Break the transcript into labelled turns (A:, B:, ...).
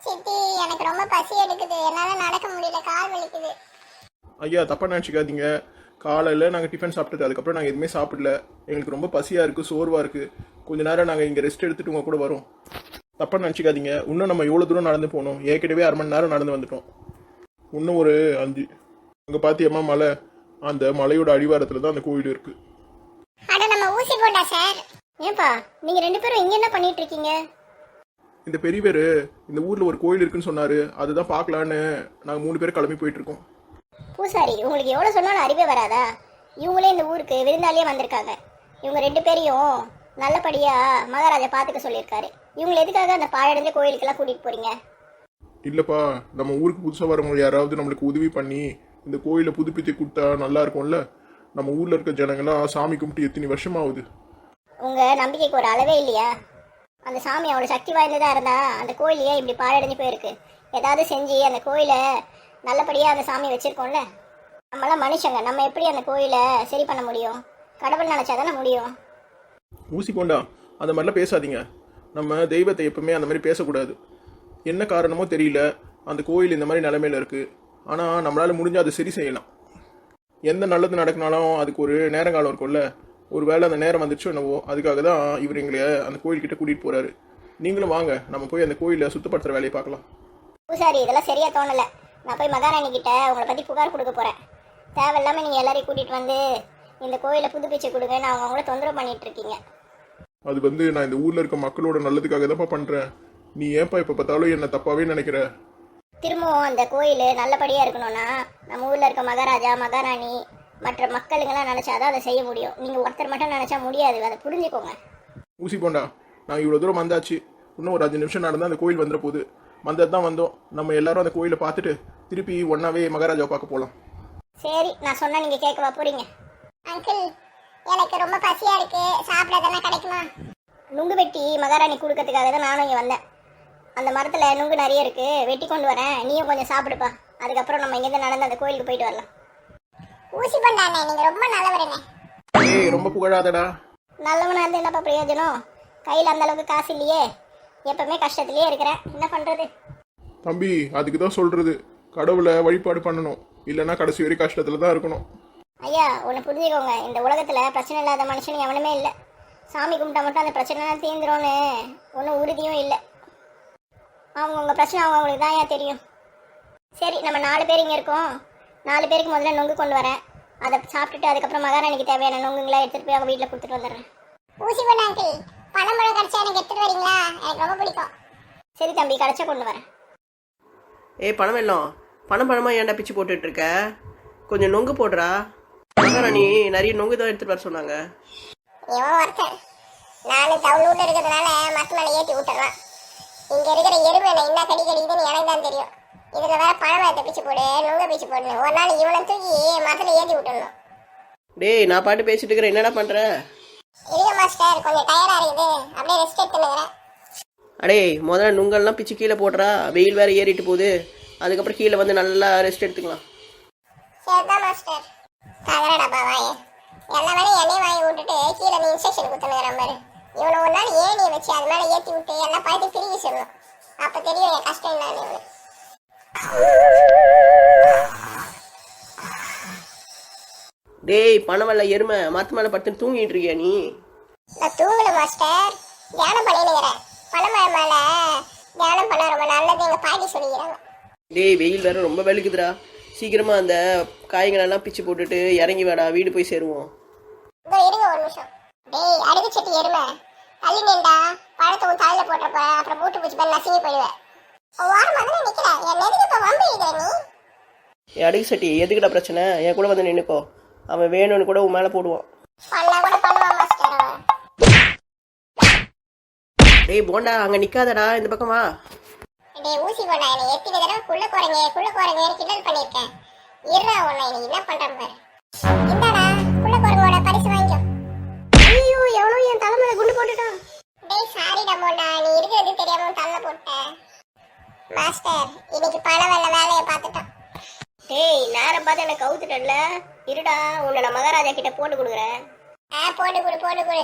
A: சித்தி, எனக்கு ரொம்ப பசி எடுக்குது. என்னால நடக்க முடியல, கால் வலிக்குது.
B: ஐயா தப்பா நினச்சிக்காதீங்க. காலையில் நாங்கள் டிஃபன் சாப்பிட்டது, அதுக்கப்புறம் நாங்கள் எதுவுமே சாப்பிடல. எங்களுக்கு ரொம்ப பசியாக இருக்குது, சோர்வாக இருக்குது. கொஞ்ச நேரம் நாங்கள் இங்கே ரெஸ்ட் எடுத்துட்டு உங்கள் கூட வரோம். தப்பா நினச்சிக்காதீங்க. இன்னும் நம்ம எவ்வளோ தூரம் நடந்து போகணும்? ஏற்கனவே 1/2 மணி நேரம் நடந்து வந்துட்டோம். இன்னும் ஒரு 5. அங்கே பார்த்தியம்மா மலை, அந்த மலையோட அடிவாரத்தில் தான் அந்த கோயில் இருக்குது.
A: அட, நம்ம ஊசி போண்டா சார். ஏன்பா நீங்க 2 பேரும் இங்க என்ன பண்ணிட்டு இருக்கீங்க?
B: இந்த பெரியவர் இந்த ஊரில் ஒரு கோயில் இருக்குன்னு சொன்னார். அதுதான் பார்க்கலான்னு நாங்கள் 3 பேர் கிளம்பி போயிட்டுருக்கோம்.
A: பூசாரி, உங்களுக்கு எவ்வளவு சொன்னாலும் அறிவே வராதா? இவங்களே இந்த ஊருக்கு விருந்தாளியே வந்திருக்காங்க. இவங்க 2 பேரையும் நல்லபடியா மகாராஜா பாத்துக்க சொல்லியிருக்காரு. இவங்களை எதுக்காக அந்த பாழடைஞ்ச கோயிலுக்கெல்லாம் கூட்டிட்டு போறீங்க?
B: இல்லைப்பா, நம்ம ஊருக்கு புதுசாக வரவங்க யாராவது நம்மளுக்கு உதவி பண்ணி இந்த கோயிலை புதுப்பித்து கொடுத்தா நல்லா இருக்கும்ல. நம்ம ஊரில் இருக்க ஜனங்கள்லாம் சாமி கும்பிட்டு எத்தனை வருஷம் ஆகுது.
A: உங்க நம்பிக்கைக்கு ஒரு அளவே இல்லையா? அந்த சாமி அவ்வளோ சக்தி வாய்ந்ததா இருந்தா அந்த கோயிலையே இப்படி பாழடைஞ்சு போயிருக்கு. ஏதாவது செஞ்சு அந்த கோயிலை நல்லபடியா அந்த சாமி வச்சிருக்கோம்ல. நம்மளாம் மனுஷங்க, நம்ம எப்படி அந்த கோயிலை சரி பண்ண முடியும்? கடவுள் நினைச்சாதானே முடியும்.
B: ஊசி போண்டா, அந்த மாதிரிலாம் பேசாதீங்க. நம்ம தெய்வத்தை எப்பவுமே அந்த மாதிரி பேசக்கூடாது. என்ன காரணமோ தெரியல, அந்த கோயில் இந்த மாதிரி நிலைமையில இருக்குது. ஆனால் நம்மளால் முடிஞ்சால் அதை சரி செய்யலாம். எந்த நல்லது நடக்கினாலும் அதுக்கு ஒரு நேரங்காலம் இருக்கும்ல. ஒரு வேளை அந்த நேரம் வந்துச்சோ என்னவோ, அதுக்காக தான் இவர் எங்களை அந்த கோயில்கிட்ட கூட்டிகிட்டு போகிறாரு. நீங்களும் வாங்க, நம்ம போய் அந்த கோயிலை சுத்தப்படுத்துகிற வேலையை பார்க்கலாம்.
A: பூசாரி, இதெல்லாம் சரியா தோணலை. நான் போய் மகாராணி கிட்ட உங்களை பற்றி புகார் கொடுக்க போகிறேன். தேவையில்லாமல் நீங்கள் எல்லாரையும் கூட்டிகிட்டு வந்து இந்த கோயிலை புதுப்பிச்சு கொடுங்கன்னு அவங்கள தொந்தரவு பண்ணிட்டு இருக்கீங்க.
B: அது நான் இந்த ஊரில் இருக்க மக்களோட நல்லதுக்காக தான்ப்பா பண்ணுறேன். நீ ஏன்ப்பா இப்போ பார்த்தாலும் என்ன தப்பாகவே நினைக்கிற?
A: திரும்பவும் அந்த கோயில் நல்லபடியாக இருக்கணும்னா நம்ம ஊரில் இருக்க மகாராஜா மகாராணி மற்ற மக்களுங்கெல்லாம் நினச்சாதான் அதை செய்ய முடியும். நீங்கள் ஒருத்தர் மட்டும் நினச்சா முடியாது, அதை புரிஞ்சுக்கோங்க.
B: ஊசி போண்டா, நாங்கள் இவ்வளோ தூரம் வந்தாச்சு. இன்னும் ஒரு 5 நிமிஷம் நடந்தால் அந்த கோயில் வந்துட போகுது. வந்தது தான் வந்தோம். நம்ம எல்லாரும் அந்த கோயிலை பார்த்துட்டு திருப்பி ஒன்றாவே மகாராஜாவை பார்க்க போகலாம்.
A: சரி, நான் சொன்னால் நீங்கள் கேட்கவா போறீங்க? அங்கிள், எனக்கு ரொம்ப பசியாக இருக்கு, சாப்பிடாதெல்லாம் கிடைக்குமா? நுங்கு வெட்டி மகாராணி கொடுக்கறதுக்காக தான் நானும் இங்கே வந்தேன். அந்த மரத்தில் நுங்கு நிறைய இருக்கு, வெட்டி கொண்டு வரேன். நீயும் கொஞ்சம் சாப்பிடுப்பா. அதுக்கப்புறம் நம்ம இங்கேருந்து நடந்து அந்த கோயிலுக்கு போயிட்டு வரலாம். ஊசி பண்ணானே, நீங்க ரொம்ப நல்லவருங்க.
B: ஏய், ரொம்ப புகழாதடா.
A: நல்லவனா இருந்து என்னப்பா பிரயோஜனம்? கையில் அந்த அளவுக்கு காசு இல்லையே, எப்பவுமே கஷ்டத்துலயே இருக்கிறேன். என்ன பண்றது?
B: தம்பி, அதுக்கு தான் சொல்றது, கடவுளை வழிபாடு பண்ணணும். இல்லைன்னா கடைசி வரை கஷ்டத்துல தான் இருக்கணும்.
A: ஐயா, ஒன்று புரிஞ்சுக்கோங்க, இந்த உலகத்தில் பிரச்சனை இல்லாத மனுஷன் எவனுமே இல்லை. சாமி கும்பிட்டா மட்டும் அந்த பிரச்சனை தீர்ந்துரும்னு ஒன்றும் உறுதியும் இல்லை. அவங்கவுங்க பிரச்சனை அவங்களுக்கு தான் ஏன் தெரியும். சரி, நம்ம 4 பேர் இங்கே இருக்கோம். 4 பேருக்கு முதல்ல நொங்கு கொண்டு வரேன். அதை சாப்பிட்டுட்டு அதுக்கப்புறம் மகாராணிக்கு தேவையான நொங்குங்களா எடுத்துகிட்டு போய் அவங்க வீட்டில் கொடுத்துட்டு வந்துடுறேன். ஊசி பண்ண அங்கிள், பழம்பழம் கிடச்சா எனக்கு எடுத்துகிட்டு வரீங்களா? எனக்கு ரொம்ப பிடிக்கும். சரி தம்பி, கிடச்சா கொண்டு வரேன்.
C: பணம் வெல்லம், பணமாக ஏன்டா பிச்சு போட்டுட்டு இருக்க? கொஞ்சம் நொங்கு போடுறா. மகாராணி நிறைய நொங்கு தான் எடுத்துகிட்டு வர சொன்னாங்க.
A: இவன் ஒருத்தன், நான் தவுளூட்டில் இருக்கிறதுனால மற்ற மேலே ஏற்றி விட்டுறலாம். இங்கே இருக்கிற எருமை என்ன கடி கடிக்குதுன்னு எனக்கு தான் தெரியும். இதில் வேற பழமத்தை பிச்சு போடு, நுங்க பிச்சு போடணும். ஒரு நாள் இவனை தூக்கி மரத்தில் ஏற்றி விட்டுடணும்.
C: டேய், நான் பாட்டு பேசிட்டு இருக்கிறேன், என்னடா பண்ற?
A: இல்ல மாஸ்டர், கொஞ்சம் டயர்டா இருக்குது, அப்படியே ரெஸ்ட் எடுத்துக்கிறேன்.
C: அடே, முதல்ல நுங்கெல்லாம் பிச்சு கீழே போடுறா. வெயில் வேற ஏறிட்டு போகுது. அதுக்கப்புறம் கீழே வந்து நல்லா ரெஸ்ட் எடுத்துக்கலாம்.
A: சரிதான் மாஸ்டர். தகரடா பாவாயே, எல்லா வேலையும் எண்ணெய் வாங்கி விட்டுட்டு கீழே நீ இன்ஸ்ட்ரக்ஷன் கொடுத்துனுங்கிற மாதிரி. இவனை ஒரு நாள் ஏணியை வச்சு அது மேலே ஏற்றி விட்டு எல்லா பழத்தையும் பிரிவி சொல்லணும். அப்போ தெரியும் என் கஷ்டம் என்னன்னு இவனுக்கு.
C: டேய், பணவல்ல எருமை, மரத்து மேலே படுத்து தூங்கிட்டு இருக்கியா நீ?
A: நான் தூங்கல மாஸ்டர், தியானம் பண்ணினுங்கிறேன். பழமழை மேலே தியானம் பண்ண ரொம்ப நல்லது எங்கள் பாட்டி சொல்லிக்கிறாங்க.
C: டேய், வெயில் வேற ரொம்ப வெளுக்குதுடா. சீக்கிரமா அந்த காய்களெல்லாம் பிச்சு போட்டுட்டு இறங்கி வாடா, வீடு போய் சேருவோம்.
A: இதோ இருங்க ஒரு நிமிஷம். டேய், அடுக்கு சட்டி எருமை, தள்ளி நின்றா பழத்தை உன் தலையில் போட்டுறப்ப அப்புறம் மூட்டு பூச்சி பண்ணி நசுங்கி போயிடுவேன். ஓரமாக தானே நிற்கிறேன், என் எதுக்கு இப்போ வம்பு இழுக்கிற நீ?
C: என் அடுக்கு சட்டி எதுக்குடா பிரச்சனை? என் கூட வந்து நின்னுக்கோ. அவன் வேணும்னு கூட உன் மேலே போடுவான்.
A: பண்ணா கூட பண்ணுவான் மாஸ்டர் அவன்.
C: டேய் போண்டா, அங்கே நிற்காதடா, இந்த பக்கம் வா.
A: டேய் ஊசி போண்டா, என்னை எத்தனை தடவை குள்ள குறைங்க கிண்டல் பண்ணியிருக்கேன். இருடா, உன்னை நீ என்ன பண்ணுறேன் பாரு. இந்தாடா, குள்ள குரங்கோட பரிசு வாங்கிக்கோ. ஐயோ, எவனோ என் தலை மேலே குண்டு போட்டுட்டான். டேய் சாரிடா போண்டா, நீ இருக்கிறது தெரியாம தலை போட்டேன். மாஸ்டர், இன்னைக்கு பணம் வெள்ள வேலையை பார்த்துட்டான். டேய், நேரம் பார்த்து எனக்கு கவுத்துட்டல. இருடா, உன்னை நான் மகாராஜா கிட்ட போட்டு கொடுக்குறேன். போட்டு கொடு.